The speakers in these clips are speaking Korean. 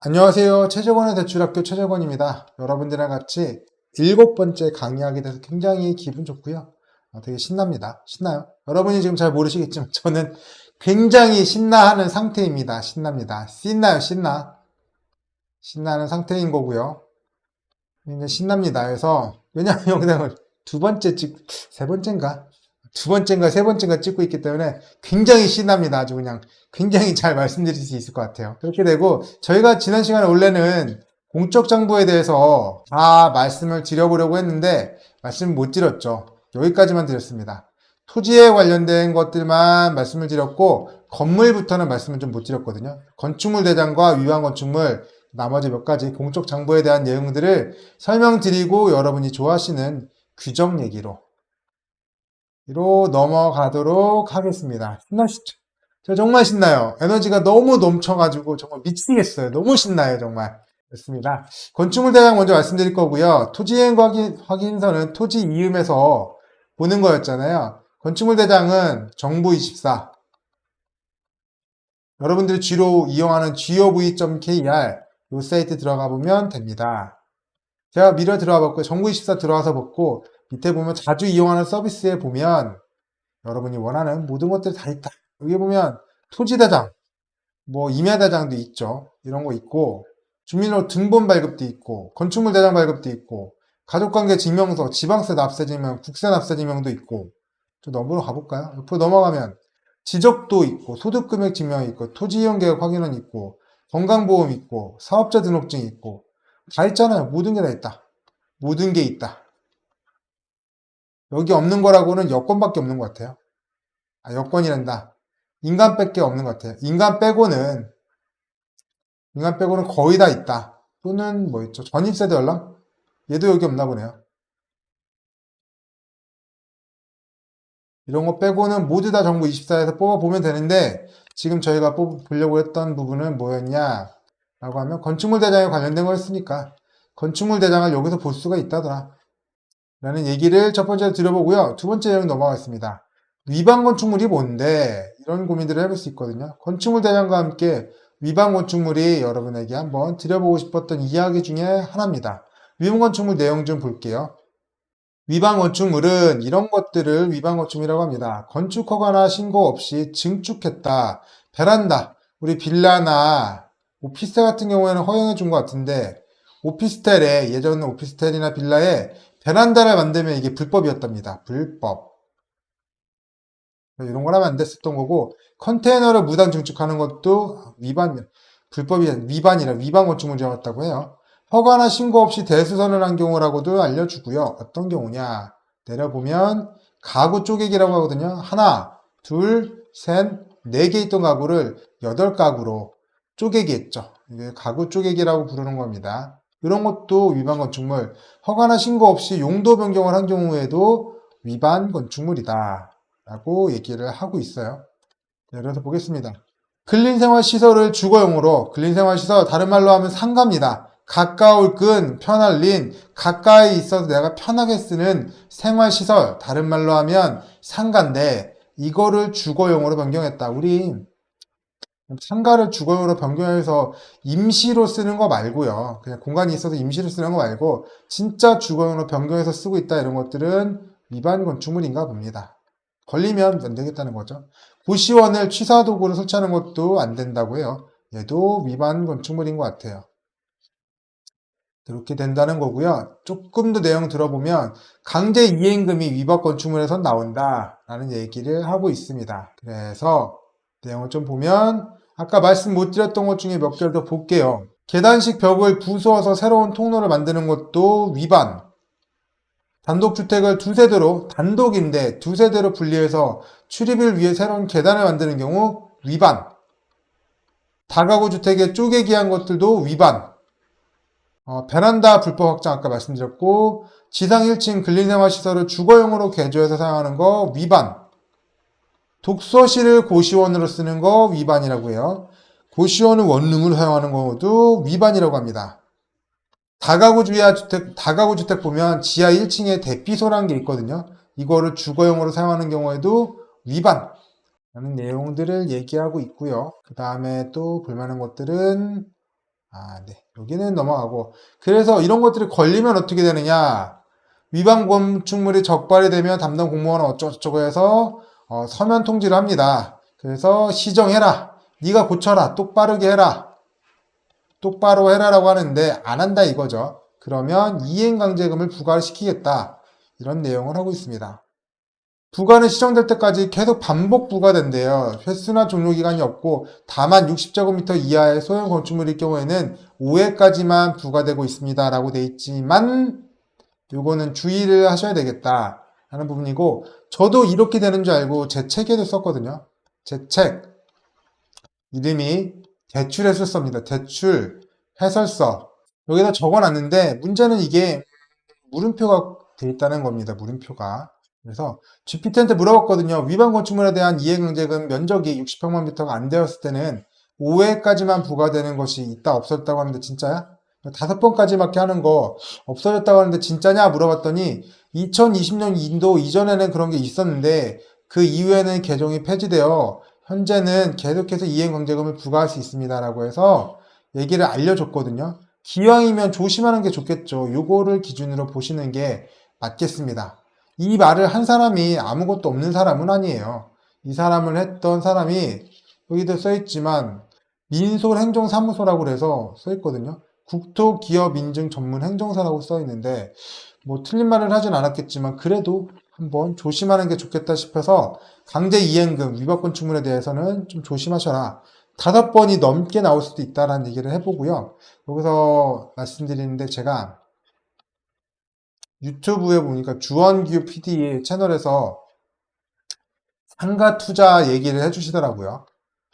안녕하세요. 최재권의 대출학교 최재권입니다. 여러분들이랑 같이 7번째 강의하게 돼서 굉장히 기분 좋고요. 되게 신납니다. 신나요? 여러분이 지금 잘 모르시겠지만 저는 굉장히 신나하는 상태입니다. 신납니다. 신나요, 신나. 신나는 상태인 거고요. 굉장히 신납니다. 그래서 왜냐하면 영상을 세 번째인가? 두 번째인가 세 번째인가 찍고 있기 때문에 굉장히 신납니다. 아주 그냥 굉장히 잘 말씀드릴 수 있을 것 같아요. 그렇게 되고 저희가 지난 시간에 원래는 공적 정보에 대해서 다 말씀을 드려보려고 했는데 말씀을 못 드렸죠. 여기까지만 드렸습니다. 토지에 관련된 것들만 말씀을 드렸고 건물부터는 말씀을 좀 못 드렸거든요. 건축물 대장과 위반 건축물 나머지 몇 가지 공적 정보에 대한 내용들을 설명드리고 여러분이 좋아하시는 규정 얘기로 넘어가도록 하겠습니다. 신나시죠? 저 정말 신나요. 에너지가 너무 넘쳐가지고 정말 미치겠어요. 너무 신나요, 정말. 좋습니다. 건축물 대장 먼저 말씀드릴 거고요. 토지이행 확인서는 토지 이음에서 보는 거였잖아요. 건축물 대장은 정부24. 여러분들이 주로 이용하는 gov.kr 이 사이트 들어가 보면 됩니다. 제가 미러 들어가 봤고요. 정부24 들어와서 봤고 밑에 보면 자주 이용하는 서비스에 보면 여러분이 원하는 모든 것들이 다 있다. 여기 보면 토지대장, 임야대장도 있죠. 이런 거 있고 주민등록 등본 발급도 있고 건축물 대장 발급도 있고 가족관계 증명서, 지방세 납세 증명, 국세 납세 증명도 있고 좀 넘어가 가볼까요? 옆으로 넘어가면 지적도 있고 소득금액 증명이 있고 토지이용 계획 확인은 있고 건강보험 있고 사업자 등록증 있고 다 있잖아요. 모든 게 다 있다. 모든 게 있다. 여기 없는 거라고는 여권밖에 없는 것 같아요. 여권이란다. 인간밖에 없는 것 같아요. 인간 빼고는 거의 다 있다. 또는 뭐 있죠? 전입세도 연락? 얘도 여기 없나 보네요. 이런 거 빼고는 모두 다 정부 24에서 뽑아보면 되는데 지금 저희가 보려고 했던 부분은 뭐였냐 라고 하면 건축물 대장에 관련된 거였으니까 건축물 대장을 여기서 볼 수가 있다더라 라는 얘기를 첫 번째로 드려보고요. 두 번째 내용 넘어가겠습니다. 위반 건축물이 뭔데? 이런 고민들을 해볼 수 있거든요. 건축물 대장과 함께 위반 건축물이 여러분에게 한번 드려보고 싶었던 이야기 중에 하나입니다. 위반 건축물 내용 좀 볼게요. 위반 건축물은 이런 것들을 위반 건축물이라고 합니다. 건축 허가나 신고 없이 증축했다. 베란다, 우리 빌라나 오피스텔 같은 경우에는 허용해 준 것 같은데 오피스텔에 예전 오피스텔이나 빌라에 베란다를 만들면 이게 불법이었답니다. 불법. 이런 걸 하면 안 됐었던 거고 컨테이너를 무단 증축하는 것도 위반 건축물 정했다고 해요. 허가나 신고 없이 대수선을 한 경우라고도 알려주고요. 어떤 경우냐 내려보면 가구 쪼개기라고 하거든요. 하나, 둘, 셋, 네 개 있던 가구를 8가구로 쪼개기 했죠. 이게 가구 쪼개기라고 부르는 겁니다. 이런 것도 위반 건축물, 허가나 신고 없이 용도 변경을 한 경우에도 위반 건축물이다 라고 얘기를 하고 있어요. 예를 들어서 보겠습니다. 근린생활시설을 주거용으로, 근린생활시설 다른 말로 하면 상가입니다. 가까울 근, 편할 린, 가까이 있어서 내가 편하게 쓰는 생활시설, 다른 말로 하면 상가인데 이거를 주거용으로 변경했다. 우리 상가를 주거용으로 변경해서 임시로 쓰는 거 말고요. 그냥 공간이 있어서 임시로 쓰는 거 말고 진짜 주거용으로 변경해서 쓰고 있다. 이런 것들은 위반 건축물인가 봅니다. 걸리면 안 되겠다는 거죠. 고시원을 취사도구로 설치하는 것도 안 된다고 해요. 얘도 위반 건축물인 것 같아요. 이렇게 된다는 거고요. 조금 더 내용 들어보면 강제 이행금이 위반 건축물에서 나온다 라는 얘기를 하고 있습니다. 그래서 내용을 좀 보면 아까 말씀 못 드렸던 것 중에 몇 개를 더 볼게요. 계단식 벽을 부수어서 새로운 통로를 만드는 것도 위반. 단독주택을 단독인데 두세대로 분리해서 출입을 위해 새로운 계단을 만드는 경우 위반. 다가구 주택에 쪼개기한 것들도 위반. 베란다 불법 확장 아까 말씀드렸고 지상 1층 근린생활시설을 주거용으로 개조해서 사용하는 거 위반. 독서실을 고시원으로 쓰는 거 위반이라고 해요. 고시원을 원룸으로 사용하는 것도 위반이라고 합니다. 다가구 주택 보면 지하 1층에 대피소라는 게 있거든요. 이거를 주거용으로 사용하는 경우에도 위반 라는 내용들을 얘기하고 있고요. 그 다음에 또 볼만한 것들은 네. 여기는 넘어가고. 그래서 이런 것들이 걸리면 어떻게 되느냐. 위반 건축물이 적발이 되면 담당 공무원은 어쩌고저쩌고 해서 서면 통지를 합니다. 그래서 시정해라. 네가 고쳐라. 똑바르게 해라. 똑바로 해라라고 하는데 안 한다 이거죠. 그러면 이행강제금을 부과를 시키겠다. 이런 내용을 하고 있습니다. 부과는 시정될 때까지 계속 반복 부과된대요. 횟수나 종료기간이 없고 다만 60제곱미터 이하의 소형 건축물일 경우에는 5회까지만 부과되고 있습니다. 라고 돼 있지만 요거는 주의를 하셔야 되겠다 하는 부분이고, 저도 이렇게 되는 줄 알고 제 책에도 썼거든요. 제 책 이름이 대출 해설서입니다. 대출 해설서. 여기다 적어놨는데 문제는 이게 물음표가 돼 있다는 겁니다. 물음표가. 그래서 GPT한테 물어봤거든요. 위반 건축물에 대한 이해강제금 면적이 60평방미터가 안 되었을 때는 5회까지만 부과되는 것이 있다 없었다고 하는데 진짜야? 5번까지밖에 하는 거 없어졌다고 하는데 진짜냐 물어봤더니 2020년 인도 이전에는 그런 게 있었는데 그 이후에는 개정이 폐지되어 현재는 계속해서 이행강제금을 부과할 수 있습니다. 라고 해서 얘기를 알려줬거든요. 기왕이면 조심하는 게 좋겠죠. 요거를 기준으로 보시는 게 맞겠습니다. 이 말을 한 사람이 아무것도 없는 사람은 아니에요. 이 사람을 했던 사람이 여기도 써있지만 민솔행정사무소라고 해서 써있거든요. 국토기업인증전문행정사라고 써있는데 뭐 틀린 말을 하진 않았겠지만 그래도 한번 조심하는 게 좋겠다 싶어서 강제이행금 위법건축물에 대해서는 좀 조심하셔라. 5번이 넘게 나올 수도 있다라는 얘기를 해보고요. 여기서 말씀드리는데 제가 유튜브에 보니까 주원규 PD 채널에서 상가 투자 얘기를 해주시더라고요.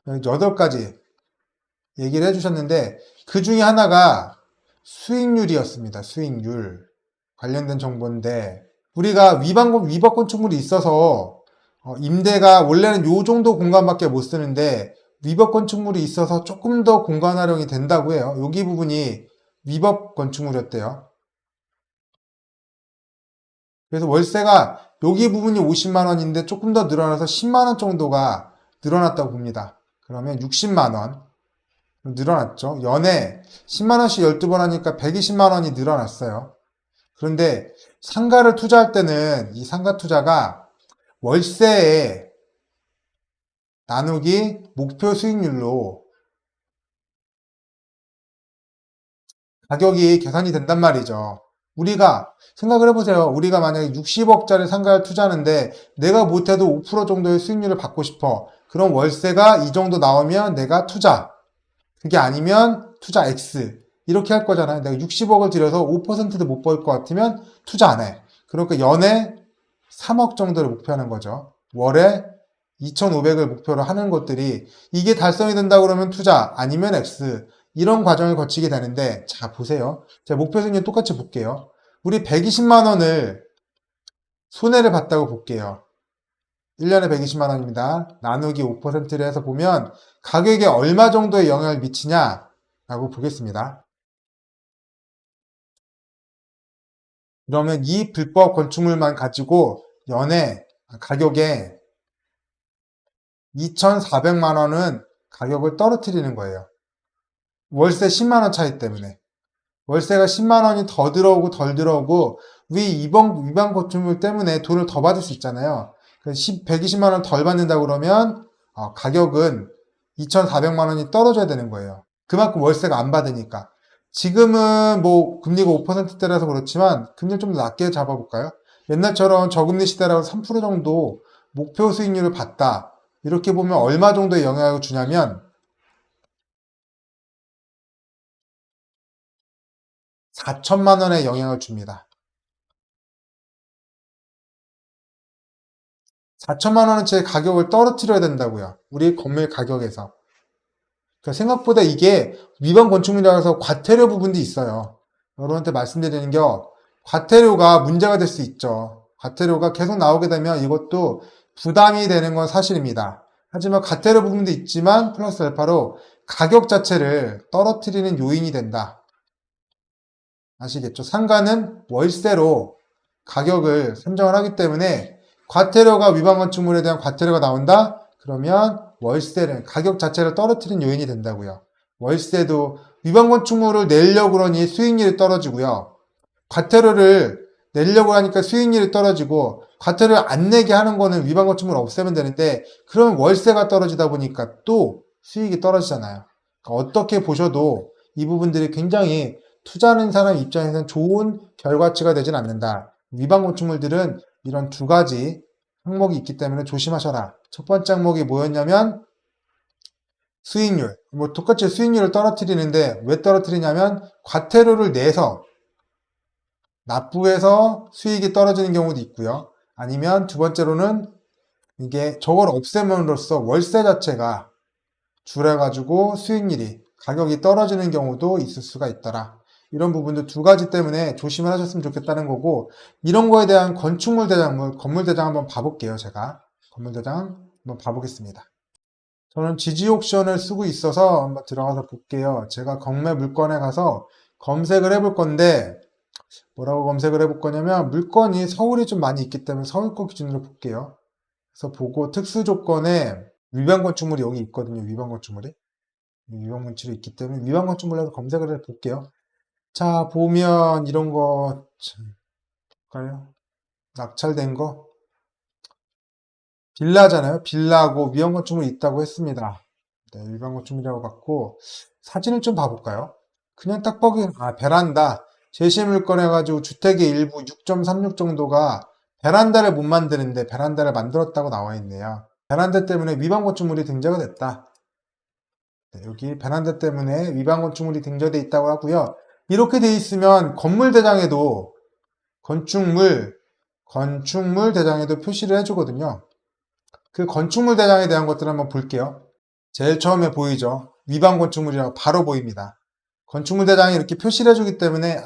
8가지 얘기를 해주셨는데 그 중에 하나가 수익률이었습니다. 수익률 관련된 정보인데 우리가 위법 건축물이 있어서 임대가 원래는 요 정도 공간밖에 못 쓰는데 위법 건축물이 있어서 조금 더 공간 활용이 된다고 해요. 여기 부분이 위법 건축물이었대요. 그래서 월세가 여기 부분이 50만 원인데 조금 더 늘어나서 10만 원 정도가 늘어났다고 봅니다. 그러면 60만 원 늘어났죠. 연에 10만 원씩 12번 하니까 120만 원이 늘어났어요. 그런데 상가를 투자할 때는 이 상가 투자가 월세에 나누기 목표 수익률로 가격이 계산이 된단 말이죠. 우리가 생각을 해보세요. 우리가 만약에 60억짜리 상가를 투자하는데 내가 못해도 5% 정도의 수익률을 받고 싶어. 그럼 월세가 이 정도 나오면 내가 투자. 그게 아니면 투자 X. 이렇게 할 거잖아요. 내가 60억을 들여서 5%도 못 벌 것 같으면 투자 안 해. 그러니까 연에 3억 정도를 목표하는 거죠. 월에 2,500을 목표로 하는 것들이 이게 달성이 된다 그러면 투자 아니면 X. 이런 과정을 거치게 되는데 자 보세요. 제가 목표 수익률 똑같이 볼게요. 우리 120만 원을 손해를 봤다고 볼게요. 1년에 120만 원입니다. 나누기 5%를 해서 보면 가격에 얼마 정도의 영향을 미치냐라고 보겠습니다. 그러면 이 불법 건축물만 가지고 연에 가격에 2,400만 원은 가격을 떨어뜨리는 거예요. 월세 10만 원 차이 때문에. 월세가 10만 원이 더 들어오고 덜 들어오고 위반 건축물 때문에 돈을 더 받을 수 있잖아요. 120만 원 덜 받는다 그러면 가격은 2,400만 원이 떨어져야 되는 거예요. 그만큼 월세가 안 받으니까. 지금은 뭐 금리가 5%대라서 그렇지만 금리를 좀 낮게 잡아볼까요? 옛날처럼 저금리 시대라고 3% 정도 목표 수익률을 받다. 이렇게 보면 얼마 정도의 영향을 주냐면 4천만 원의 영향을 줍니다. 4천만 원어치의 가격을 떨어뜨려야 된다고요. 우리 건물 가격에서. 그러니까 생각보다 이게 위반 건축물이라서 과태료 부분도 있어요. 여러분한테 말씀드리는 게 과태료가 문제가 될 수 있죠. 과태료가 계속 나오게 되면 이것도 부담이 되는 건 사실입니다. 하지만 과태료 부분도 있지만 플러스 알파로 가격 자체를 떨어뜨리는 요인이 된다. 아시겠죠? 상가는 월세로 가격을 선정을 하기 때문에 과태료가 위반 건축물에 대한 과태료가 나온다? 그러면 월세를 가격 자체를 떨어뜨리는 요인이 된다고요. 월세도 위반 건축물을 내려고 그러니 수익률이 떨어지고요. 과태료를 내려고 하니까 수익률이 떨어지고 과태료를 안 내게 하는 거는 위반 건축물을 없애면 되는데 그러면 월세가 떨어지다 보니까 또 수익이 떨어지잖아요. 그러니까 어떻게 보셔도 이 부분들이 굉장히 투자하는 사람 입장에서는 좋은 결과치가 되진 않는다. 위반 건축물들은 이런 두 가지 항목이 있기 때문에 조심하셔라. 첫 번째 항목이 뭐였냐면 수익률. 뭐 똑같이 수익률을 떨어뜨리는데 왜 떨어뜨리냐면 과태료를 내서 납부해서 수익이 떨어지는 경우도 있고요. 아니면 두 번째로는 이게 저걸 없애면으로써 월세 자체가 줄여가지고 수익률이 가격이 떨어지는 경우도 있을 수가 있더라. 이런 부분도 두 가지 때문에 조심을 하셨으면 좋겠다는 거고 이런 거에 대한 건축물 대장, 건물 대장 한번 봐볼게요. 제가 건물 대장 한번 봐보겠습니다. 저는 지지 옥션을 쓰고 있어서 한번 들어가서 볼게요. 제가 경매 물건에 가서 검색을 해볼 건데 뭐라고 검색을 해볼 거냐면 물건이 서울이 좀 많이 있기 때문에 서울 거 기준으로 볼게요. 그래서 보고 특수 조건에 위반 건축물이 여기 있거든요. 위반 건축물이. 위반 건축물이 있기 때문에 위반 건축물로 검색을 해 볼게요. 자, 보면 이런 거 볼까요? 낙찰된 거 빌라잖아요. 빌라고 위반 건축물이 있다고 했습니다. 네, 위반 건축물이라고 봤고 사진을 좀 봐볼까요? 그냥 딱 보기 베란다 제시물건 해가지고 주택의 일부 6.36 정도가 베란다를 못 만드는데 베란다를 만들었다고 나와 있네요. 베란다 때문에 위반 건축물이 등재가 됐다. 네, 여기 베란다 때문에 위반 건축물이 등재되어 있다고 하고요. 이렇게 돼 있으면 건물 대장에도 건축물 대장에도 표시를 해주거든요. 그 건축물 대장에 대한 것들을 한번 볼게요. 제일 처음에 보이죠? 위반 건축물이라고 바로 보입니다. 건축물 대장이 이렇게 표시를 해주기 때문에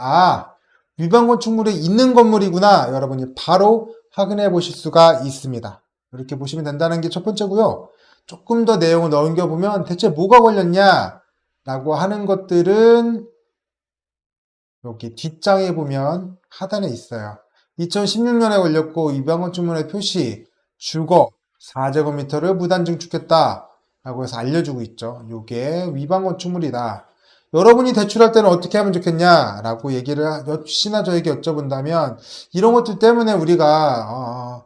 위반 건축물이 있는 건물이구나 여러분이 바로 확인해 보실 수가 있습니다. 이렇게 보시면 된다는 게 첫 번째고요. 조금 더 내용을 넘겨보면 대체 뭐가 걸렸냐 라고 하는 것들은 여기 뒷장에 보면 하단에 있어요. 2016년에 걸렸고 위반 건축물의 표시 주거 4제곱미터를 무단 증축했다 라고 해서 알려주고 있죠. 이게 위반 건축물이다. 여러분이 대출할 때는 어떻게 하면 좋겠냐 라고 얘기를 역시나 저에게 여쭤본다면 이런 것들 때문에 우리가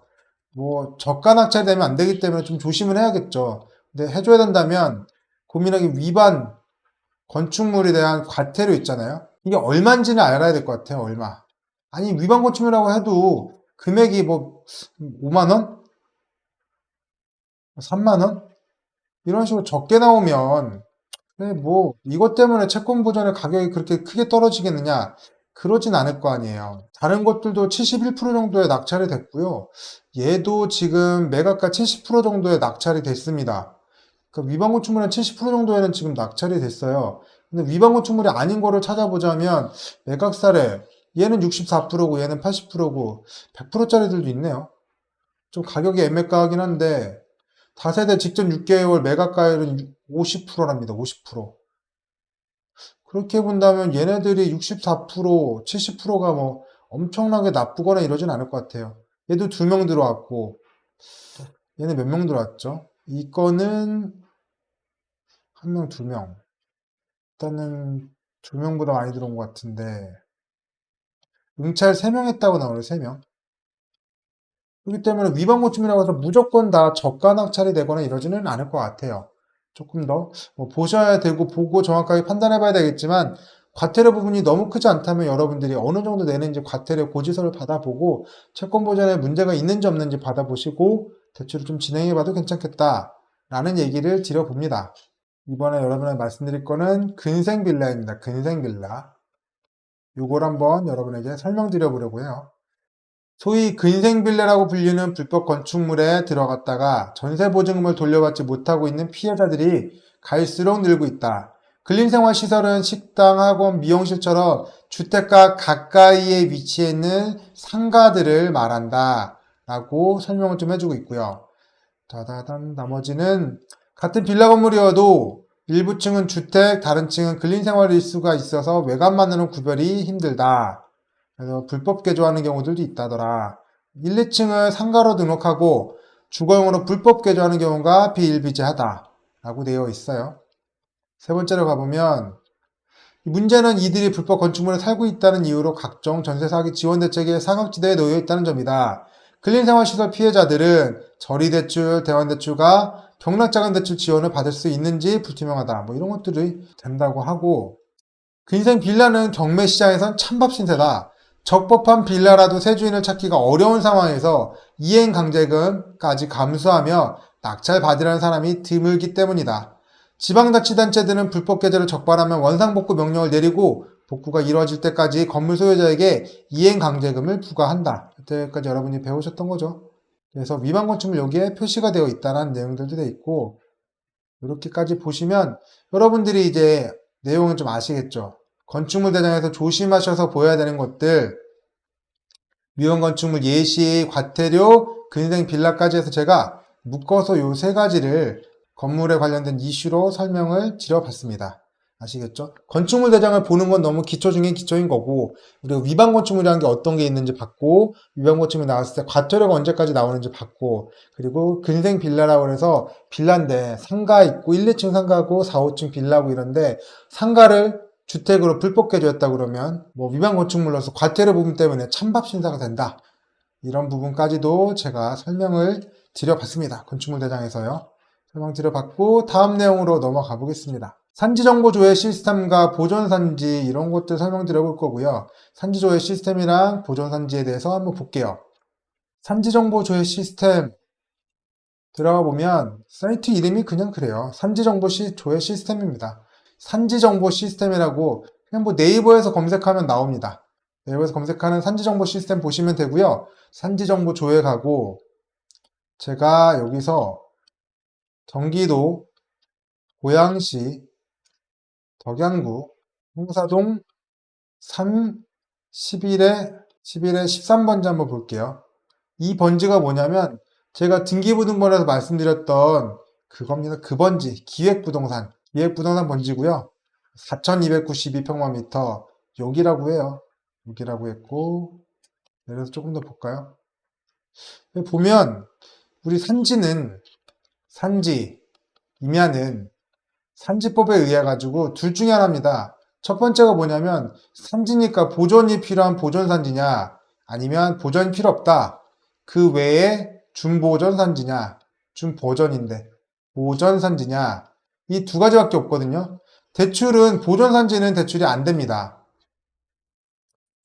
뭐 저가 낙찰되면 안 되기 때문에 좀 조심을 해야겠죠. 근데 해줘야 된다면 고민하기 위반 건축물에 대한 과태료 있잖아요. 이게 얼마인지는 알아야 될 것 같아요. 얼마. 아니 위반 건축물이라고 해도 금액이 뭐 5만원? 3만원? 이런 식으로 적게 나오면 뭐 이것 때문에 채권 보전의 가격이 그렇게 크게 떨어지겠느냐? 그러진 않을 거 아니에요. 다른 것들도 71% 정도의 낙찰이 됐고요. 얘도 지금 매각가 70% 정도의 낙찰이 됐습니다. 그러니까 위반 건축물은 70% 정도에는 지금 낙찰이 됐어요. 근데 위반 건축물이 아닌 거를 찾아보자면 매각 사례 얘는 64%고 얘는 80%고 100%짜리들도 있네요. 좀 가격이 애매가하긴 한데 다세대 직전 6개월 매각가율은 50%랍니다. 50%. 그렇게 본다면 얘네들이 64%, 70%가 뭐 엄청나게 나쁘거나 이러진 않을 것 같아요. 얘도 2명 들어왔고 얘는 몇 명 들어왔죠? 이거는 1명, 2명. 일단은 2명보다 많이 들어온 것 같은데 응찰 3명 했다고 나오네. 3명. 그렇기 때문에 위반 건축이라고 해서 무조건 다 저가 낙찰이 되거나 이러지는 않을 것 같아요. 조금 더 보셔야 되고 보고 정확하게 판단해 봐야 되겠지만 과태료 부분이 너무 크지 않다면 여러분들이 어느 정도 내는지 과태료 고지서를 받아보고 채권 보전에 문제가 있는지 없는지 받아보시고 대출을 좀 진행해 봐도 괜찮겠다 라는 얘기를 드려봅니다. 이번에 여러분에게 말씀드릴 거는 근생 빌라입니다. 근생 빌라. 요걸 한번 여러분에게 설명드려 보려고 해요. 소위 근생빌라라고 불리는 불법 건축물에 들어갔다가 전세보증금을 돌려받지 못하고 있는 피해자들이 갈수록 늘고 있다. 근린생활시설은 식당, 학원, 미용실처럼 주택가 가까이에 위치해 있는 상가들을 말한다. 라고 설명을 좀 해주고 있고요. 나머지는 같은 빌라 건물이어도 일부 층은 주택, 다른 층은 근린생활일 수가 있어서 외관만으로는 구별이 힘들다. 그래서 불법 개조하는 경우들도 있다더라. 1, 2층을 상가로 등록하고 주거용으로 불법 개조하는 경우가 비일비재하다 라고 되어 있어요. 세 번째로 가보면 문제는 이들이 불법 건축물에 살고 있다는 이유로 각종 전세 사기 지원 대책의 사각지대에 놓여 있다는 점이다. 근린생활시설 피해자들은 저리대출, 대환대출과 경락자금대출 지원을 받을 수 있는지 불투명하다. 뭐 이런 것들이 된다고 하고, 근생 빌라는 경매 시장에선 찬밥 신세다. 적법한 빌라라도 새 주인을 찾기가 어려운 상황에서 이행 강제금까지 감수하며 낙찰받으려는 사람이 드물기 때문이다. 지방자치단체들은 불법 개조를 적발하면 원상복구 명령을 내리고 복구가 이루어질 때까지 건물 소유자에게 이행 강제금을 부과한다. 이때까지 여러분이 배우셨던 거죠. 그래서 위반 건축물 여기에 표시가 되어 있다는 내용들도 되어 있고, 이렇게까지 보시면 여러분들이 이제 내용은 좀 아시겠죠. 건축물 대장에서 조심하셔서 보여야 되는 것들, 위험 건축물 예시, 과태료, 근생 빌라까지 해서 제가 묶어서 요 세 가지를 건물에 관련된 이슈로 설명을 드려봤습니다. 아시겠죠? 건축물 대장을 보는 건 너무 기초 중에 기초인 거고, 그리고 위반 건축물이라는 게 어떤 게 있는지 봤고, 위반 건축물이 나왔을 때 과태료가 언제까지 나오는지 봤고, 그리고 근생 빌라라고 해서 빌라인데 상가 있고 1, 2층 상가고 4, 5층 빌라고 이런데 상가를 주택으로 불법 개조했다 그러면 뭐 위반 건축물로서 과태료 부분 때문에 찬밥 신사가 된다. 이런 부분까지도 제가 설명을 드려봤습니다. 건축물 대장에서요. 설명 드려봤고 다음 내용으로 넘어가 보겠습니다. 산지정보 조회 시스템과 보존산지 이런 것들 설명드려볼 거고요. 산지조회 시스템이랑 보존산지에 대해서 한번 볼게요. 산지정보 조회 시스템 들어가 보면 사이트 이름이 그냥 그래요. 산지정보 조회 시스템입니다. 산지정보 시스템이라고 그냥 뭐 네이버에서 검색하면 나옵니다. 네이버에서 검색하는 산지정보 시스템 보시면 되고요. 산지정보 조회 가고 제가 여기서 경기도 고양시 덕양구 홍사동 3 11에 13번지 한번 볼게요. 이 번지가 뭐냐면 제가 등기부등본에서 말씀드렸던 그겁니다. 그 번지 기획부동산 번지고요. 4292평방미터 여기라고 해요. 여기라고 했고 내려서 조금 더 볼까요? 보면 우리 임야는 산지법에 의해 가지고 둘 중에 하나입니다. 첫 번째가 뭐냐면 산지니까 보존이 필요한 보존산지냐 아니면 보존이 필요 없다. 그 외에 준보존산지냐 준보존인데 보존산지냐 이 두 가지밖에 없거든요. 대출은 보존산지는 대출이 안 됩니다.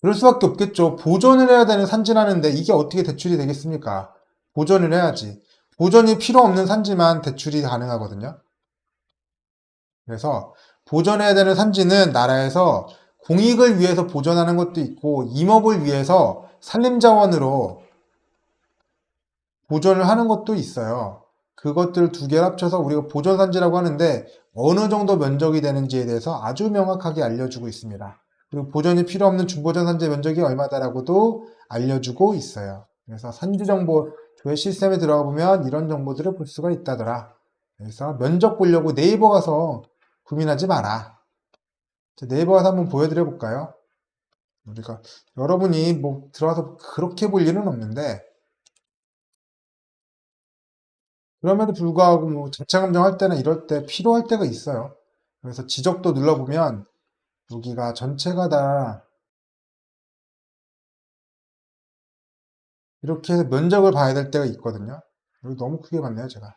그럴 수밖에 없겠죠. 보존을 해야 되는 산지라는데 이게 어떻게 대출이 되겠습니까? 보존을 해야지. 보존이 필요 없는 산지만 대출이 가능하거든요. 그래서 보존해야 되는 산지는 나라에서 공익을 위해서 보존하는 것도 있고 임업을 위해서 산림자원으로 보존을 하는 것도 있어요. 그것들 두 개를 합쳐서 우리가 보존산지라고 하는데 어느 정도 면적이 되는지에 대해서 아주 명확하게 알려주고 있습니다. 그리고 보존이 필요 없는 준보존산지의 면적이 얼마다라고도 알려주고 있어요. 그래서 산지정보 조회 시스템에 들어가 보면 이런 정보들을 볼 수가 있다더라. 그래서 면적 보려고 네이버 가서 고민하지 마라. 네이버 가서 한번 보여드려 볼까요? 우리가 여러분이 뭐 들어와서 그렇게 볼 일은 없는데 그럼에도 불구하고 뭐 자체 감정할 때나 이럴 때 필요할 때가 있어요. 그래서 지적도 눌러보면 여기가 전체가 다 이렇게 해서 면적을 봐야 될 때가 있거든요. 여기 너무 크게 봤네요, 제가.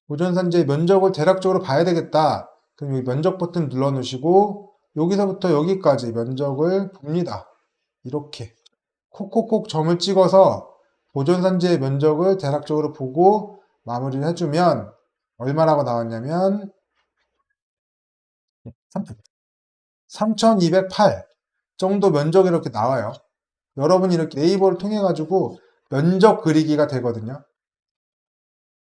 보존산지의 면적을 대략적으로 봐야 되겠다. 그럼 여기 면적 버튼 눌러 놓으시고 여기서부터 여기까지 면적을 봅니다. 이렇게 콕콕콕 점을 찍어서 보존산지의 면적을 대략적으로 보고 마무리를 해주면 얼마라고 나왔냐면 3208 정도 면적이 이렇게 나와요. 여러분이 이렇게 네이버를 통해 가지고 면적 그리기가 되거든요.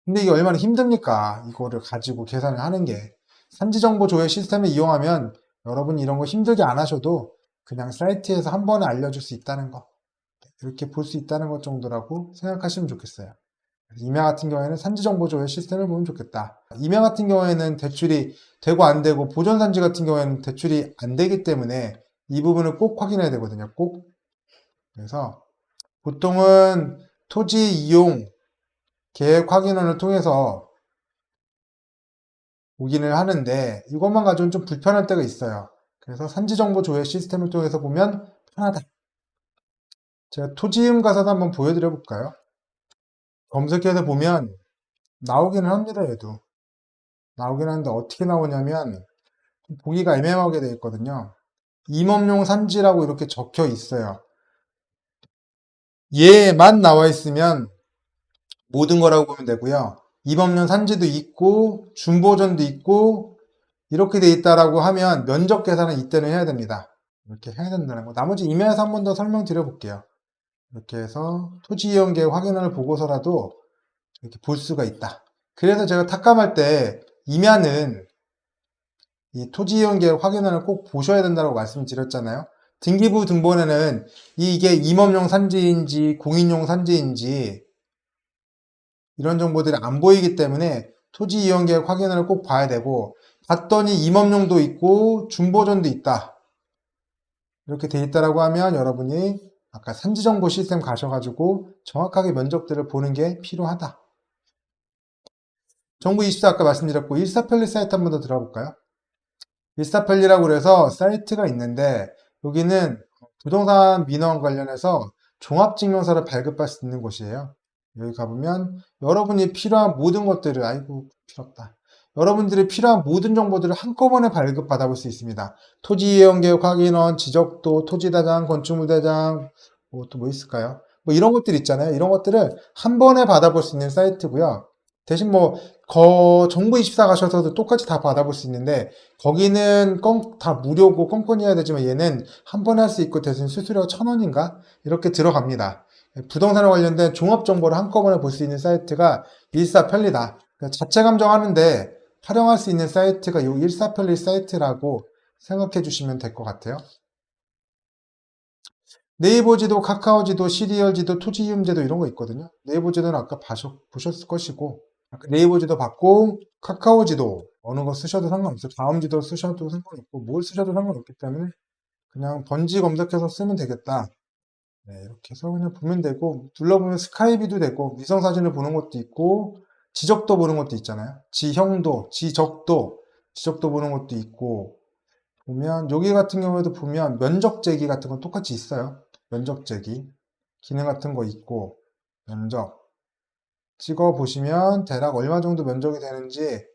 근데 이게 얼마나 힘듭니까? 이거를 가지고 계산을 하는 게. 산지정보 조회 시스템을 이용하면 여러분이 이런 거 힘들게 안 하셔도 그냥 사이트에서 한 번에 알려줄 수 있다는 거. 이렇게 볼 수 있다는 것 정도라고 생각하시면 좋겠어요. 임야 같은 경우에는 산지정보 조회 시스템을 보면 좋겠다. 임야 같은 경우에는 대출이 되고 안 되고 보존산지 같은 경우에는 대출이 안 되기 때문에 이 부분을 꼭 확인해야 되거든요. 꼭. 그래서 보통은 토지 이용 계획 확인원을 통해서 오기는 하는데 이것만 가지고는 좀 불편할 때가 있어요. 그래서 산지정보 조회 시스템을 통해서 보면 편하다. 제가 토지음 가사도 한번 보여드려 볼까요? 검색해서 보면 나오기는 합니다. 얘도 나오긴 하는데 어떻게 나오냐면 보기가 애매하게 되어 있거든요. 임업용 산지라고 이렇게 적혀 있어요. 얘만 나와 있으면 모든 거라고 보면 되고요. 임업용 산지도 있고 준보전도 있고 이렇게 돼 있다라고 하면 면적 계산은 이때는 해야 됩니다. 이렇게 해야 된다는 거. 나머지 임야에서 한 번 더 설명드려 볼게요. 이렇게 해서 토지 이용 계획 확인을 보고서라도 이렇게 볼 수가 있다. 그래서 제가 탁감할 때 임야는 이 토지 이용 계획 확인을 꼭 보셔야 된다고 말씀드렸잖아요. 등기부 등본에는 이게 임업용 산지인지 공인용 산지인지 이런 정보들이 안 보이기 때문에 토지 이용 계획 확인을 꼭 봐야 되고 봤더니 임업용도 있고 준보전도 있다. 이렇게 돼 있다라고 하면 여러분이 아까 산지정보 시스템 가셔가지고 정확하게 면적들을 보는 게 필요하다. 정부24 아까 말씀드렸고 일사편리 사이트 한번 더 들어볼까요? 일사편리라고 그래서 사이트가 있는데 여기는 부동산 민원 관련해서 종합증명서를 발급할 수 있는 곳이에요. 여기 가보면 여러분이 필요한 모든 것들을 아이고 필요 없다. 여러분들이 필요한 모든 정보들을 한꺼번에 발급받아 볼 수 있습니다. 토지이용계획 확인원, 지적도, 토지대장, 건축물대장, 또 뭐 있을까요? 뭐 이런 것들 있잖아요. 이런 것들을 한 번에 받아볼 수 있는 사이트고요. 대신 뭐 정부24 가셔서도 똑같이 다 받아볼 수 있는데 거기는 다 무료고 껌껌이 해야 되지만 얘는 한 번에 할 수 있고 대신 수수료가 1,000원인가? 이렇게 들어갑니다. 부동산에 관련된 종합 정보를 한꺼번에 볼 수 있는 사이트가 일사편리다. 자체 감정하는데 활용할 수 있는 사이트가 이 일사편리 사이트라고 생각해 주시면 될 것 같아요. 네이버 지도, 카카오 지도, 시리얼 지도, 토지 이용 지도 이런 거 있거든요. 네이버 지도는 아까 보셨을 것이고 네이버 지도 받고 카카오 지도 어느 거 쓰셔도 상관없어요. 다음 지도 쓰셔도 상관없고 뭘 쓰셔도 상관없기 때문에 그냥 번지 검색해서 쓰면 되겠다. 네, 이렇게 해서 그냥 보면 되고 둘러보면 스카이비도 되고 위성사진을 보는 것도 있고 지적도 보는 것도 있잖아요. 지형도, 지적도 보는 것도 있고 보면 여기 같은 경우에도 보면 면적 재기 같은 건 똑같이 있어요. 면적 재기 기능 같은 거 있고 면적 찍어 보시면 대략 얼마 정도 면적이 되는지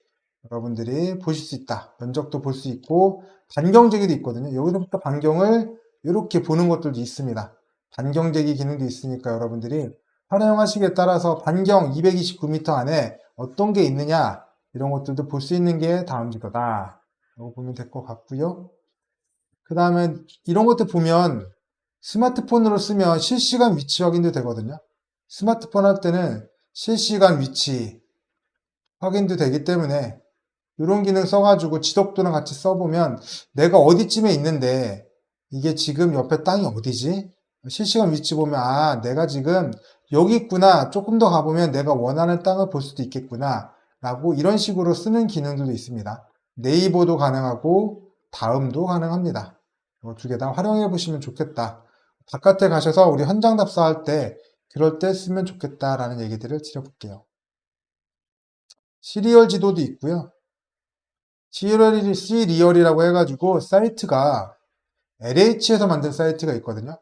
여러분들이 보실 수 있다. 면적도 볼 수 있고 반경재기도 있거든요. 여기서부터 반경을 이렇게 보는 것들도 있습니다. 반경재기 기능도 있으니까 여러분들이 활용하시기에 따라서 반경 229m 안에 어떤 게 있느냐 이런 것들도 볼 수 있는 게 다음 지도다. 라고 보면 될 것 같고요. 그 다음에 이런 것들 보면 스마트폰으로 쓰면 실시간 위치 확인도 되거든요. 스마트폰 할 때는 실시간 위치 확인도 되기 때문에 이런 기능 써가지고 지적도랑 같이 써보면 내가 어디쯤에 있는데 이게 지금 옆에 땅이 어디지? 실시간 위치 보면 아 내가 지금 여기 있구나. 조금 더 가보면 내가 원하는 땅을 볼 수도 있겠구나 라고 이런 식으로 쓰는 기능들도 있습니다. 네이버도 가능하고 다음도 가능합니다. 두 개 다 활용해 보시면 좋겠다. 바깥에 가셔서 우리 현장 답사할 때 그럴 때 쓰면 좋겠다라는 얘기들을 드려볼게요. 시리얼 지도도 있고요. 시리얼이라고 해가지고 사이트가 LH에서 만든 사이트가 있거든요.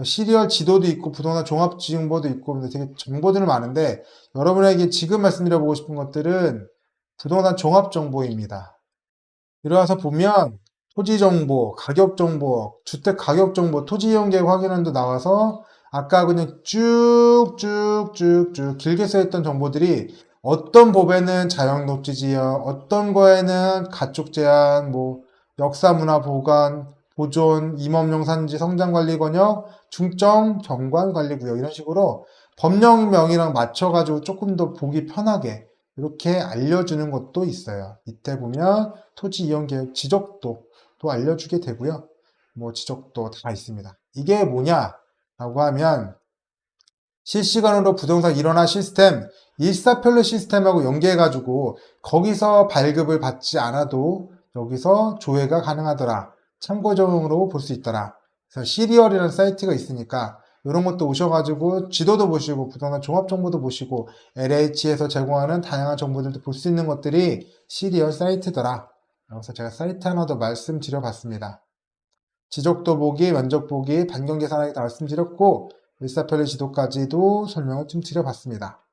시리얼 지도도 있고 부동산 종합지정보도 있고 되게 정보들이 많은데 여러분에게 지금 말씀드려보고 싶은 것들은 부동산 종합정보입니다. 들어와서 보면 토지정보, 가격정보, 주택가격정보, 토지이용계획 확인원도 나와서 아까 그냥 쭉쭉쭉쭉 길게 써있던 정보들이 어떤 법에는 자연녹지지역, 어떤 거에는 가축 제한, 뭐 역사문화 보관, 보존, 임업용 산지, 성장관리 권역, 중점 경관관리구역 이런 식으로 법령명이랑 맞춰가지고 조금 더 보기 편하게 이렇게 알려주는 것도 있어요. 밑에 보면 토지 이용 계획 지적도도 알려주게 되고요. 뭐 지적도 다 있습니다. 이게 뭐냐라고 하면 실시간으로 부동산 일원화 시스템, 일사편리 시스템하고 연계해가지고 거기서 발급을 받지 않아도 여기서 조회가 가능하더라. 참고정으로 볼 수 있더라. 그래서 시리얼이라는 사이트가 있으니까 이런 것도 오셔가지고 지도도 보시고 부동산 종합 정보도 보시고 LH에서 제공하는 다양한 정보들도 볼 수 있는 것들이 시리얼 사이트더라. 그래서 제가 사이트 하나 더 말씀드려봤습니다. 지적도 보기, 면적 보기, 반경 계산하기 다 말씀드렸고 일사편의 지도까지도 설명을 좀 드려봤습니다.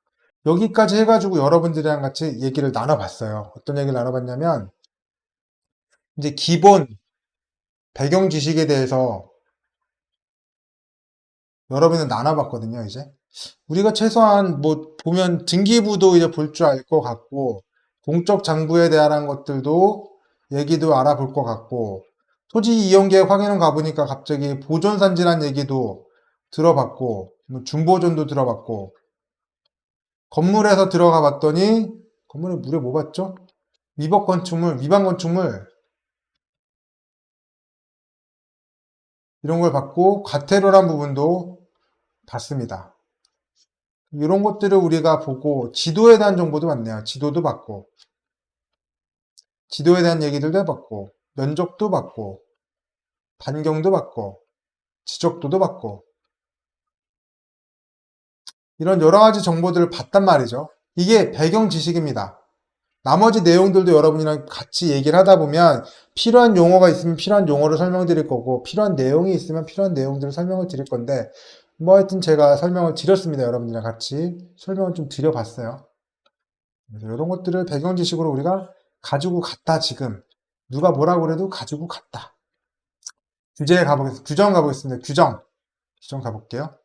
여기까지 해가지고 여러분들이랑 같이 얘기를 나눠봤어요. 어떤 얘기를 나눠봤냐면 이제 기본 배경 지식에 대해서 여러분은 나눠봤거든요, 이제. 우리가 최소한 뭐 보면 등기부도 이제 볼 줄 알 것 같고, 공적 장부에 대한 것들도 얘기도 알아볼 것 같고, 토지 이용계획 확인원 가보니까 갑자기 보존산지란 얘기도 들어봤고, 뭐 중보존도 들어봤고, 건물에서 들어가 봤더니, 건물에 물에 뭐 봤죠? 위법 건축물, 위반 건축물, 이런 걸 봤고, 과태료란 부분도 봤습니다. 이런 것들을 우리가 보고 지도에 대한 정보도 많네요. 지도도 받고 지도에 대한 얘기들도 해봤고 면적도 받고 반경도 받고 지적도도 받고 이런 여러 가지 정보들을 봤단 말이죠. 이게 배경 지식입니다. 나머지 내용들도 여러분이랑 같이 얘기를 하다 보면 필요한 용어가 있으면 필요한 용어를 설명드릴 거고 필요한 내용이 있으면 필요한 내용들을 설명을 드릴 건데 뭐 하여튼 제가 설명을 드렸습니다. 여러분들이랑 같이 설명을 좀 드려봤어요. 그래서 이런 것들을 배경 지식으로 우리가 가지고 갔다 지금 누가 뭐라고 그래도 가지고 갔다. 규제에 가보겠습니다. 규정 가보겠습니다. 규정 가볼게요.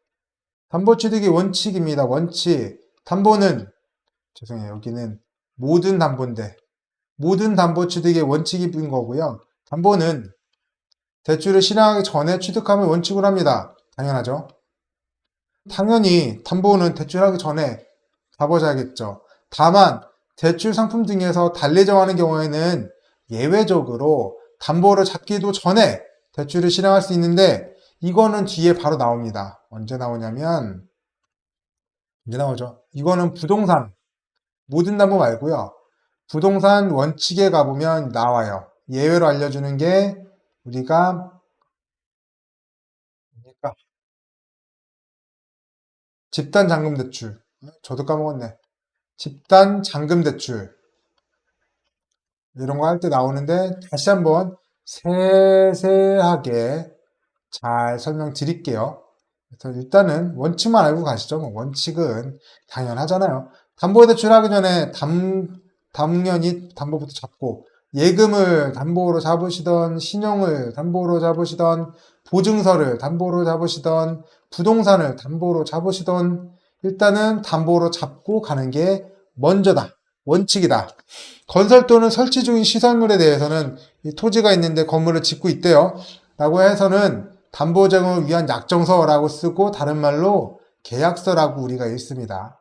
담보 취득의 원칙입니다. 원칙. 담보는 죄송해요. 여기는 모든 담보인데 모든 담보 취득의 원칙인 거고요. 담보는 대출을 실행하기 전에 취득함을 원칙으로 합니다. 당연하죠. 당연히 담보는 대출하기 전에 가보셔야겠죠. 다만 대출 상품 등에서 달리 정하는 경우에는 예외적으로 담보를 잡기도 전에 대출을 실행할 수 있는데 이거는 뒤에 바로 나옵니다. 언제 나오냐면 언제 나오죠? 이거는 부동산 모든 담보 말고요. 부동산 원칙에 가보면 나와요. 예외로 알려주는 게 우리가 뭡니까? 집단 잔금 대출. 저도 까먹었네. 집단 잔금 대출. 이런 거 할 때 나오는데 다시 한번 세세하게 잘 설명드릴게요. 그래서 일단은 원칙만 알고 가시죠. 뭐 원칙은 당연하잖아요. 담보대출 하기 전에 당연히 담보부터 잡고 예금을 담보로 잡으시던 신용을 담보로 잡으시던 보증서를 담보로 잡으시던 부동산을 담보로 잡으시던 일단은 담보로 잡고 가는 게 먼저다. 원칙이다. 건설 또는 설치 중인 시설물에 대해서는 이 토지가 있는데 건물을 짓고 있대요. 라고 해서는 담보 제공을 위한 약정서라고 쓰고 다른 말로 계약서라고 우리가 읽습니다.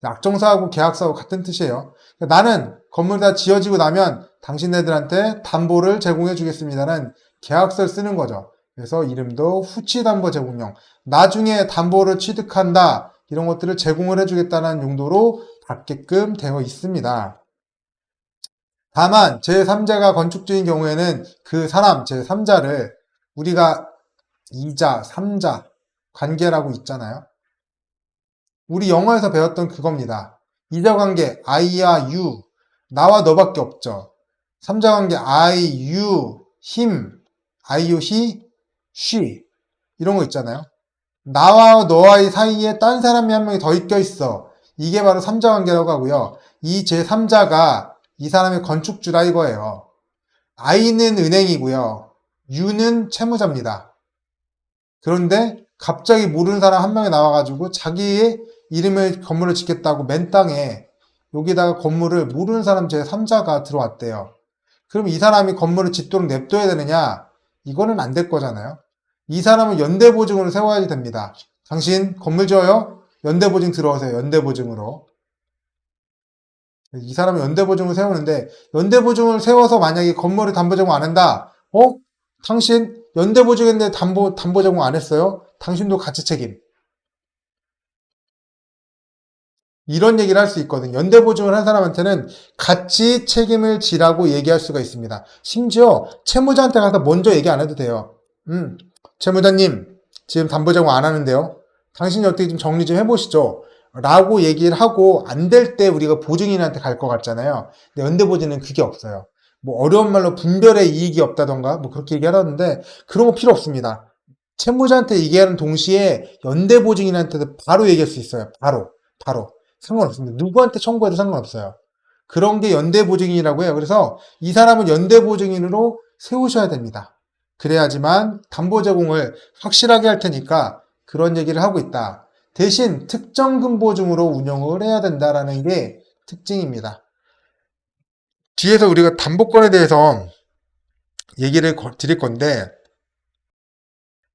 약정서하고 계약서하고 같은 뜻이에요. 그러니까 나는 건물 다 지어지고 나면 당신네들한테 담보를 제공해 주겠습니다는 계약서를 쓰는 거죠. 그래서 이름도 후치담보 제공용. 나중에 담보를 취득한다. 이런 것들을 제공을 해주겠다는 용도로 받게끔 되어 있습니다. 다만 제3자가 건축주인 경우에는 그 사람 제3자를 우리가 2자, 3자 관계라고 있잖아요. 우리 영어에서 배웠던 그겁니다. 2자 관계 I와 you 나와 너밖에 없죠. 3자 관계 I, you, him I, you, he, she 이런 거 있잖아요. 나와 너와의 사이에 딴 사람이 한 명이 더 껴 있어. 이게 바로 3자 관계라고 하고요. 이 제3자가 이 사람의 건축주라 이거예요. I는 은행이고요. U는 채무자입니다. 그런데 갑자기 모르는 사람 한 명이 나와가지고 자기의 이름을 건물을 짓겠다고 맨 땅에 여기다가 건물을 모르는 사람 제3자가 들어왔대요. 그럼 이 사람이 건물을 짓도록 냅둬야 되느냐? 이거는 안 될 거잖아요. 이 사람은 연대보증으로 세워야 됩니다. 당신 건물 지어요? 연대보증 들어오세요. 연대보증으로. 이 사람은 연대보증을 세우는데 연대보증을 세워서 만약에 건물을 담보 제공 안 한다. 당신 연대보증인데 담보 제공 안 했어요? 당신도 같이 책임. 이런 얘기를 할 수 있거든요. 연대보증을 한 사람한테는 같이 책임을 지라고 얘기할 수가 있습니다. 심지어 채무자한테 가서 먼저 얘기 안 해도 돼요. 채무자님 지금 담보 제공 안 하는데요. 당신이 어떻게 좀 정리 좀 해보시죠. 라고 얘기를 하고 안 될 때 우리가 보증인한테 갈 것 같잖아요. 근데 연대보증은 그게 없어요. 뭐 어려운 말로 분별의 이익이 없다던가 뭐 그렇게 얘기하라는데 그런 거 필요 없습니다. 채무자한테 얘기하는 동시에 연대보증인한테도 바로 얘기할 수 있어요. 바로. 상관없습니다. 누구한테 청구해도 상관없어요. 그런 게 연대보증인이라고 해요. 그래서 이 사람은 연대보증인으로 세우셔야 됩니다. 그래야지만 담보 제공을 확실하게 할 테니까 그런 얘기를 하고 있다. 대신 특정금보증으로 운영을 해야 된다라는 게 특징입니다. 뒤에서 우리가 담보권에 대해서 얘기를 드릴 건데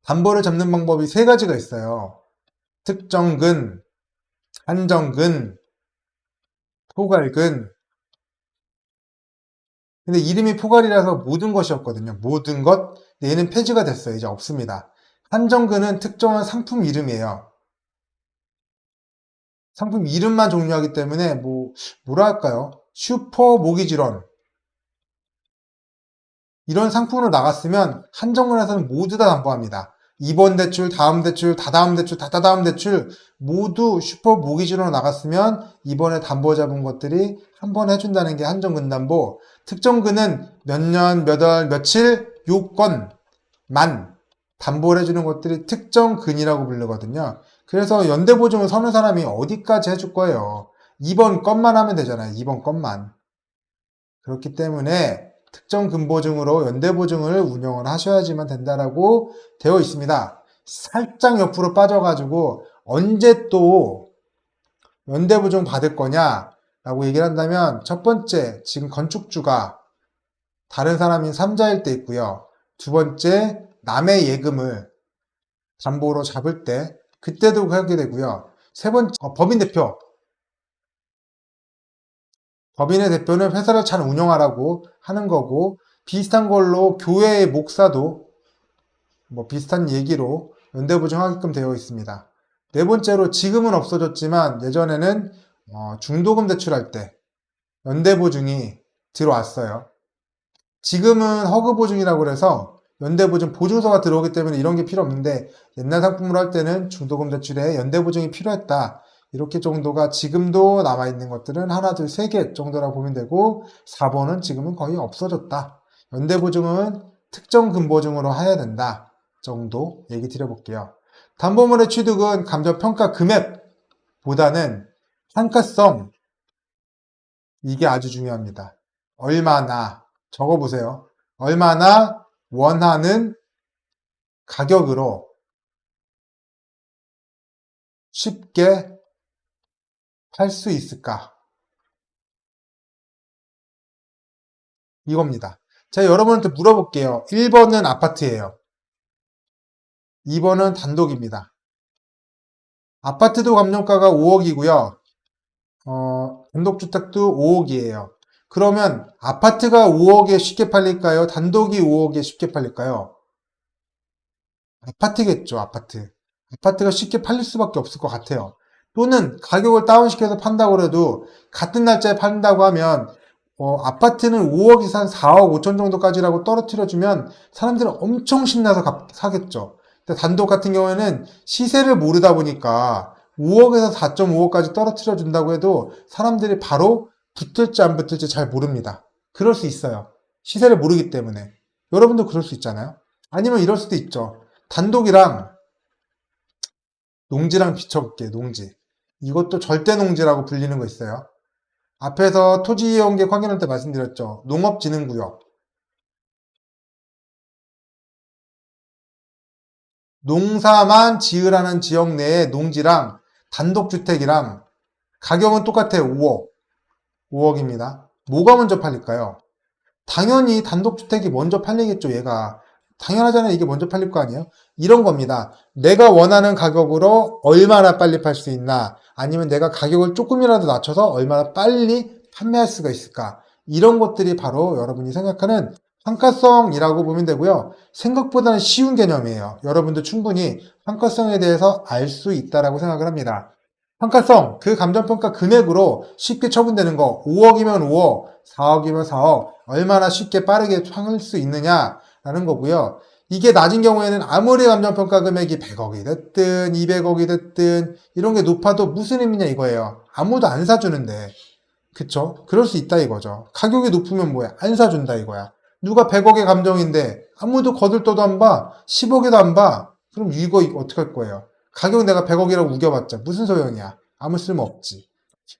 담보를 잡는 방법이 세 가지가 있어요. 특정근, 한정근, 포괄근. 근데 이름이 포괄이라서 모든 것이었거든요. 모든 것. 근데 얘는 폐지가 됐어요. 이제 없습니다. 한정근은 특정한 상품 이름이에요. 상품 이름만 종료하기 때문에 뭐라 할까요? 슈퍼 모기지론 이런 상품으로 나갔으면 한정근에서는 모두 다 담보합니다. 이번 대출, 다음 대출, 다다음 대출, 다다다음 대출 모두 슈퍼 모기지론으로 나갔으면 이번에 담보 잡은 것들이 한 번 해준다는 게 한정근담보. 특정근은 몇 년, 몇 월, 며칠 요건만 담보를 해주는 것들이 특정근이라고 부르거든요. 그래서 연대보증을 서는 사람이 어디까지 해줄 거예요. 2번 건만 하면 되잖아요. 2번 건만. 그렇기 때문에 특정근보증으로 연대보증을 운영을 하셔야지만 된다라고 되어 있습니다. 살짝 옆으로 빠져가지고 언제 또 연대보증 받을 거냐라고 얘기를 한다면 첫 번째, 지금 건축주가 다른 사람인 3자일 때 있고요. 두 번째, 남의 예금을 담보로 잡을 때 그때도 하게 되고요. 세 번째, 법인 대표. 법인의 대표는 회사를 잘 운영하라고 하는 거고 비슷한 걸로 교회의 목사도 뭐 비슷한 얘기로 연대보증하게끔 되어 있습니다. 네 번째로 지금은 없어졌지만 예전에는 중도금 대출할 때 연대보증이 들어왔어요. 지금은 허그보증이라고 해서 연대보증 보증서가 들어오기 때문에 이런 게 필요 없는데 옛날 상품으로 할 때는 중도금 대출에 연대보증이 필요했다. 이렇게 정도가 지금도 남아있는 것들은 하나, 둘, 세 개 정도라고 보면 되고 4번은 지금은 거의 없어졌다. 연대보증은 특정 근보증으로 해야 된다. 정도 얘기 드려볼게요. 담보물의 취득은 감정평가 금액보다는 한가성 이게 아주 중요합니다. 얼마나 적어보세요. 얼마나 원하는 가격으로 쉽게 팔 수 있을까? 이겁니다. 제가 여러분한테 물어볼게요. 1번은 아파트예요. 2번은 단독입니다. 아파트도 감정가가 5억이고요. 단독주택도 5억이에요. 그러면 아파트가 5억에 쉽게 팔릴까요? 단독이 5억에 쉽게 팔릴까요? 아파트겠죠, 아파트. 아파트가 쉽게 팔릴 수밖에 없을 것 같아요. 또는 가격을 다운시켜서 판다고 해도 같은 날짜에 판다고 하면 아파트는 5억에서 한 4억 5천 정도까지라고 떨어뜨려주면 사람들은 엄청 신나서 사겠죠. 근데 단독 같은 경우에는 시세를 모르다 보니까 5억에서 4.5억까지 떨어뜨려 준다고 해도 사람들이 바로 붙을지 안 붙을지 잘 모릅니다. 그럴 수 있어요. 시세를 모르기 때문에. 여러분도 그럴 수 있잖아요. 아니면 이럴 수도 있죠. 단독이랑 농지랑 비춰볼게요. 농지. 이것도 절대 농지라고 불리는 거 있어요. 앞에서 토지이용객 확인할 때 말씀드렸죠. 농업진흥구역. 농사만 지으라는 지역 내의 농지랑 단독주택이랑 가격은 똑같아요. 5억. 5억입니다. 뭐가 먼저 팔릴까요? 당연히 단독주택이 먼저 팔리겠죠. 얘가. 당연하잖아요. 이게 먼저 팔릴 거 아니에요? 이런 겁니다. 내가 원하는 가격으로 얼마나 빨리 팔 수 있나 아니면 내가 가격을 조금이라도 낮춰서 얼마나 빨리 판매할 수가 있을까 이런 것들이 바로 여러분이 생각하는 한가성이라고 보면 되고요. 생각보다는 쉬운 개념이에요. 여러분도 충분히 한가성에 대해서 알 수 있다라고 생각을 합니다. 한가성, 그 감정평가 금액으로 쉽게 처분되는 거 5억이면 5억, 4억이면 4억 얼마나 쉽게 빠르게 팔 수 있느냐라는 거고요. 이게 낮은 경우에는 아무리 감정평가 금액이 100억이 됐든 200억이 됐든 이런 게 높아도 무슨 의미냐 이거예요. 아무도 안 사주는데. 그쵸? 그럴 수 있다 이거죠. 가격이 높으면 뭐야? 안 사준다 이거야. 누가 100억의 감정인데 아무도 거들떠도 안 봐. 10억에도 안 봐. 그럼 이거 어떻게 할 거예요? 가격 내가 100억이라고 우겨봤자 무슨 소용이야? 아무 쓸모 없지.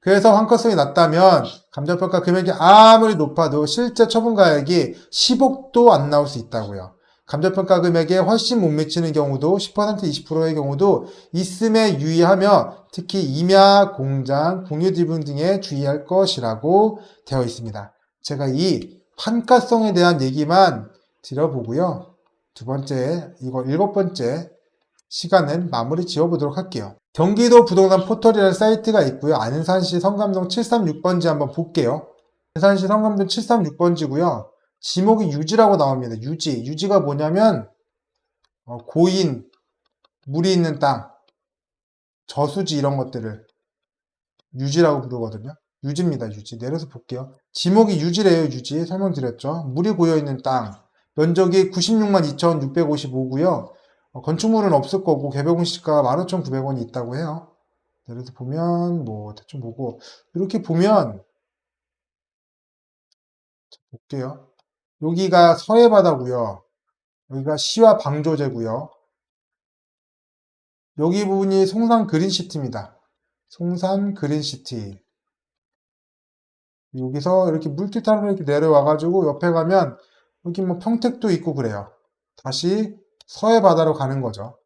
그래서 환가성이 낮다면 감정평가 금액이 아무리 높아도 실제 처분가액이 10억도 안 나올 수 있다고요. 감정평가 금액에 훨씬 못 미치는 경우도 10% 20%의 경우도 있음에 유의하며 특히 임야, 공장, 공유 지분 등에 주의할 것이라고 되어 있습니다. 제가 이 환가성에 대한 얘기만 드려보고요. 두 번째, 이거 7번째 시간은 마무리 지어보도록 할게요. 경기도 부동산 포털이라는 사이트가 있고요. 안산시 성감동 736번지 한번 볼게요. 안산시 성감동 736번지고요. 지목이 유지라고 나옵니다. 유지. 유지가 뭐냐면 고인, 물이 있는 땅, 저수지 이런 것들을 유지라고 부르거든요. 유지입니다. 유지. 내려서 볼게요. 지목이 유지래요. 유지. 설명드렸죠. 물이 고여있는 땅. 면적이 96만 2,655고요. 건축물은 없을 거고 개별공 시가가 15,900원이 있다고 해요. 내려서 보면 뭐 대충 보고 이렇게 보면 볼게요. 여기가 서해바다고요. 여기가 시와 방조제고요. 여기 부분이 송산 그린시티입니다. 송산 그린시티. 여기서 이렇게 물길 타러 이렇게 내려와가지고 옆에 가면 여기 뭐 평택도 있고 그래요. 다시 서해바다로 가는 거죠.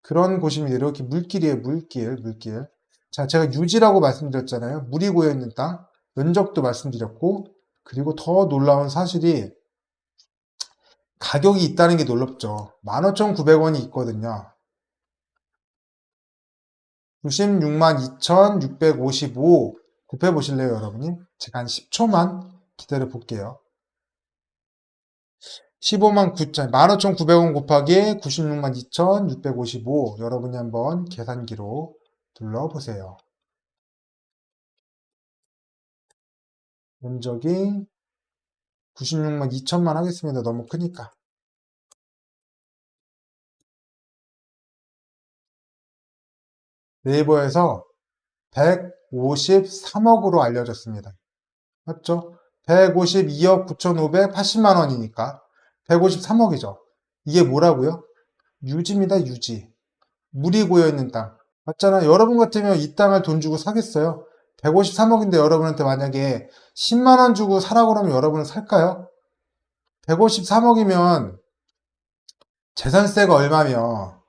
그런 곳입니다. 이렇게 물길이에요. 물길. 자, 제가 유지라고 말씀드렸잖아요. 물이 고여있는 땅. 면적도 말씀드렸고, 그리고 더 놀라운 사실이 가격이 있다는 게 놀랍죠. 15,900원이 있거든요. 96만 2,655 곱해보실래요, 여러분이? 제가 한 10초만 기다려 볼게요. 15만 9천, 15,900원 곱하기 96만 2,655. 여러분이 한번 계산기로 눌러보세요. 면적이 96만 2천만 하겠습니다. 너무 크니까. 네이버에서 153억으로 알려졌습니다. 맞죠? 152억 9,580만 원이니까 153억이죠. 이게 뭐라고요? 유지입니다. 유지. 물이 고여있는 땅. 맞잖아. 여러분 같으면 이 땅을 돈 주고 사겠어요? 153억인데 여러분한테 만약에 10만 원 주고 사라고 그러면 여러분은 살까요? 153억이면 재산세가 얼마며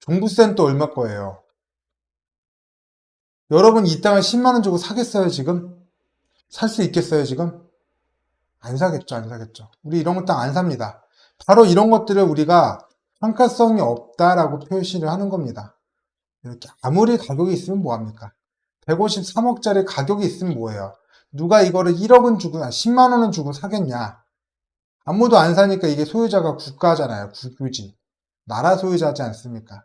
종부세는 또 얼마 거예요? 여러분 이 땅을 10만 원 주고 사겠어요, 지금? 살 수 있겠어요, 지금? 안 사겠죠, 안 사겠죠. 우리 이런 땅 안 삽니다. 바로 이런 것들을 우리가 평가성이 없다라고 표시를 하는 겁니다. 이렇게 아무리 가격이 있으면 뭐합니까? 153억짜리 가격이 있으면 뭐예요? 누가 이거를 1억은 주고, 10만 원은 주고 사겠냐? 아무도 안 사니까 이게 소유자가 국가잖아요, 국유지. 나라 소유자지 않습니까?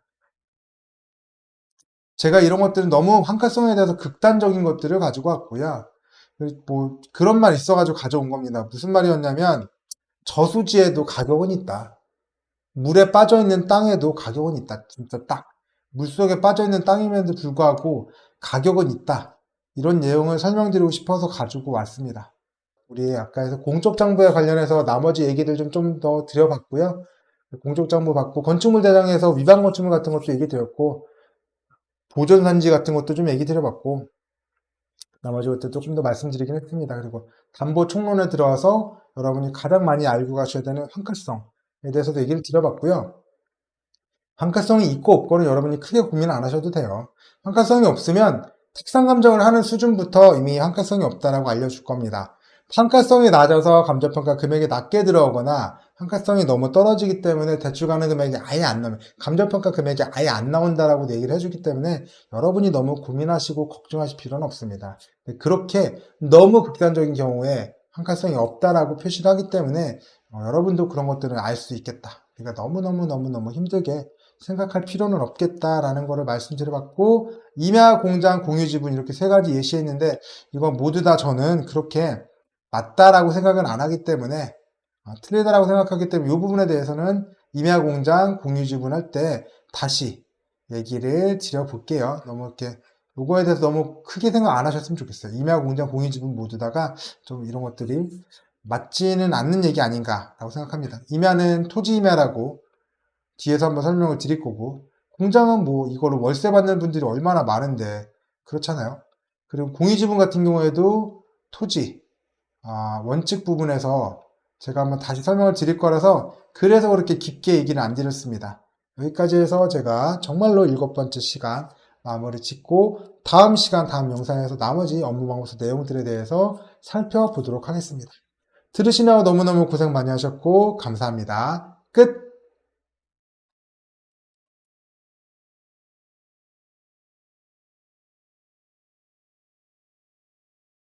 제가 이런 것들은 너무 환가성에 대해서 극단적인 것들을 가지고 왔고요. 뭐 그런 말 있어가지고 가져온 겁니다. 무슨 말이었냐면 저수지에도 가격은 있다. 물에 빠져있는 땅에도 가격은 있다. 진짜 딱 물속에 빠져있는 땅임에도 불구하고 가격은 있다. 이런 내용을 설명드리고 싶어서 가지고 왔습니다. 우리 아까 공적장부에 관련해서 나머지 얘기들 좀 더 드려봤고요. 공적장부 받고 건축물 대장에서 위반 건축물 같은 것도 얘기 드렸고 보존산지 같은 것도 좀 얘기 드려봤고 나머지 것들도 좀 더 말씀드리긴 했습니다. 그리고 담보 총론에 들어와서 여러분이 가장 많이 알고 가셔야 되는 환가성에 대해서도 얘기를 드려봤고요. 환가성이 있고 없고는 여러분이 크게 고민 안 하셔도 돼요. 환가성이 없으면 특상 감정을 하는 수준부터 이미 환가성이 없다라고 알려줄 겁니다. 환가성이 낮아서 감정평가 금액이 낮게 들어오거나 환가성이 너무 떨어지기 때문에 대출 가능 금액이 아예 안 나오면 감정평가 금액이 아예 안 나온다라고 얘기를 해주기 때문에 여러분이 너무 고민하시고 걱정하실 필요는 없습니다. 그렇게 너무 극단적인 경우에 환가성이 없다라고 표시를 하기 때문에 여러분도 그런 것들을 알 수 있겠다. 그러니까 너무너무 힘들게 생각할 필요는 없겠다라는 거를 말씀드려봤고 임야, 공장, 공유지분 이렇게 세 가지 예시했는데 이건 모두 다 저는 그렇게 맞다라고 생각은 안 하기 때문에 틀리다라고 생각하기 때문에 이 부분에 대해서는 임야공장 공유지분 할 때 다시 얘기를 드려볼게요. 너무 이렇게 요거에 대해서 너무 크게 생각 안 하셨으면 좋겠어요. 임야공장 공유지분 모두다가 좀 이런 것들이 맞지는 않는 얘기 아닌가라고 생각합니다. 임야는 토지 임야라고 뒤에서 한번 설명을 드릴 거고, 공장은 뭐 이걸로 월세 받는 분들이 얼마나 많은데 그렇잖아요. 그리고 공유지분 같은 경우에도 토지 원칙 부분에서 제가 한번 다시 설명을 드릴 거라서 그래서 그렇게 깊게 얘기는 안 드렸습니다. 여기까지 해서 제가 정말로 7번째 시간 마무리 짓고 다음 시간 다음 영상에서 나머지 업무방법서 내용들에 대해서 살펴보도록 하겠습니다. 들으시느라 너무너무 고생 많이 하셨고 감사합니다. 끝!